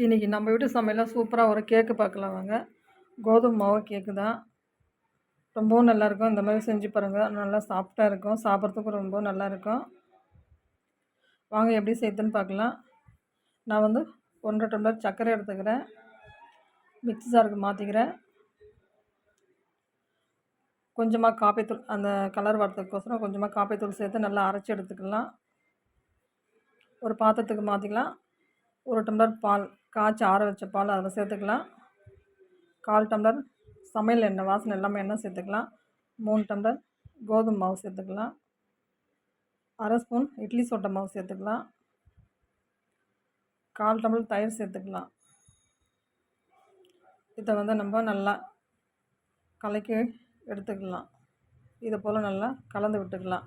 இன்றைக்கி நம்ம வீட்டு சமையலில் சூப்பராக ஒரு கேக்கு பார்க்கலாம் வாங்க. கோதுமை மாவு கேக்கு தான். ரொம்பவும் நல்லாயிருக்கும். இந்த மாதிரி செஞ்சு பாருங்கள். நல்லா சாஃப்டாக இருக்கும். சாப்பிட்றதுக்கும் ரொம்ப நல்லாயிருக்கும். வாங்க எப்படி செய்யுதுன்னு பார்க்கலாம். நான் 1 1/2 டம்ளர் சர்க்கரை எடுத்துக்கிறேன். மிக்ஸி ஜாருக்கு மாற்றிக்கிறேன். கொஞ்சமாக காப்பித்தூள், அந்த கலர் வரதுக்கோசரம் கொஞ்சமாக காப்பித்தூள் சேர்த்து நல்லா அரைச்சி எடுத்துக்கலாம். ஒரு பாத்திரத்துக்கு மாற்றிக்கலாம். 1 டம்ளர் பால், காய்ச்சி ஆற வச்ச பால் அதில் சேர்த்துக்கலாம். 1/4 டம்ளர் சமையல் எண்ணெய், வாசனை எல்லாமே எண்ணெய் சேர்த்துக்கலாம். 3 டம்ளர் கோதுமை மாவு சேர்த்துக்கலாம். 1/2 ஸ்பூன் இட்லி சோட்டை மாவு சேர்த்துக்கலாம். 1/4 டம்ளர் தயிர் சேர்த்துக்கலாம். இதை நம்ம நல்லா கலக்கி எடுத்துக்கலாம். இதை போல் நல்லா கலந்து விட்டுக்கலாம்.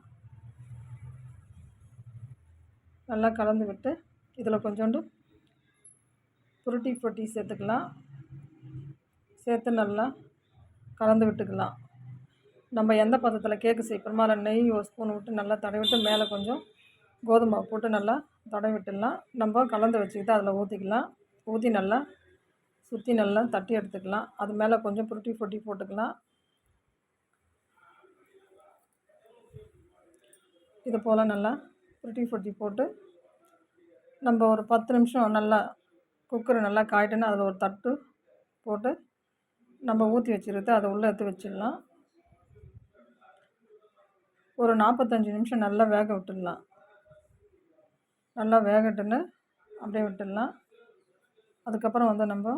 நல்லா கலந்து விட்டு இதில் கொஞ்சோண்டு ஃப்ரூட்டி சேர்த்துக்கலாம். சேர்த்து நல்லா கலந்து விட்டுக்கலாம். நம்ம எந்த பாத்திரத்தில் கேக்கு செய்யணுமோ அதில் நெய் ஒரு ஸ்பூன் விட்டு நல்லா தடவி விட்டு மேலே கொஞ்சம் கோதுமை போட்டு நல்லா தடவி விட்டுடலாம். நம்ம கலந்து வச்சுக்கிட்டு அதில் ஊற்றிக்கலாம். ஊற்றி நல்லா சுற்றி நல்லா தட்டி எடுத்துக்கலாம். அது மேலே கொஞ்சம் ஃப்ரூட்டி போட்டுக்கலாம். இது போல் நல்லா ஃப்ரூட்டி போட்டு நம்ம ஒரு 10 நிமிஷம் நல்லா குக்கரை நல்லா காயிட்டுன்னு அதில் ஒரு தட்டு போட்டு நம்ம ஊற்றி வச்சுருது அதை உள்ளே எடுத்து வச்சிடலாம். ஒரு 45 நிமிஷம் நல்லா வேக விட்டுடலாம். நல்லா வேகட்டுன்னு அப்படியே விட்டுடலாம். அதுக்கப்புறம் நம்ம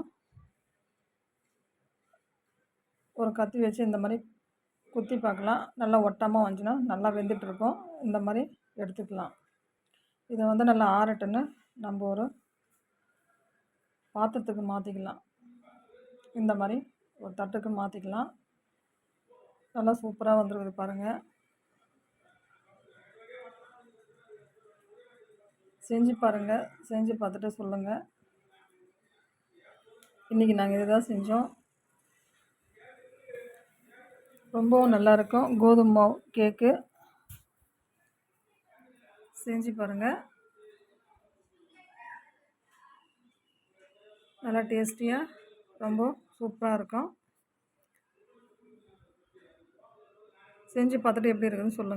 ஒரு கத்தி வச்சு இந்த மாதிரி குத்தி பார்க்கலாம். நல்லா ஒட்டாமல் வந்துச்சுன்னா நல்லா வெந்துட்டுருக்கும். இந்த மாதிரி எடுத்துக்கலாம். இதை நல்லா ஆறட்டுன்னு நம்ம ஒரு பாத்திரத்துக்கு மாற்றிக்கலாம். இந்த மாதிரி ஒரு தட்டுக்கு மாற்றிக்கலாம். நல்லா சூப்பராக வந்துருக்குது பாருங்கள். செஞ்சு பாருங்கள். செஞ்சு பார்த்துட்டு சொல்லுங்கள். இன்றைக்கி நாங்கள் இதை தான் செஞ்சோம். ரொம்பவும் நல்லாயிருக்கும். கோதுமை மாவு கேக்கு செஞ்சு பாருங்கள். நல்லா டேஸ்டியாக ரொம்ப சூப்பராக இருக்கும். செஞ்சு பார்த்துட்டு எப்படி இருக்குதுன்னு சொல்லுங்கள்.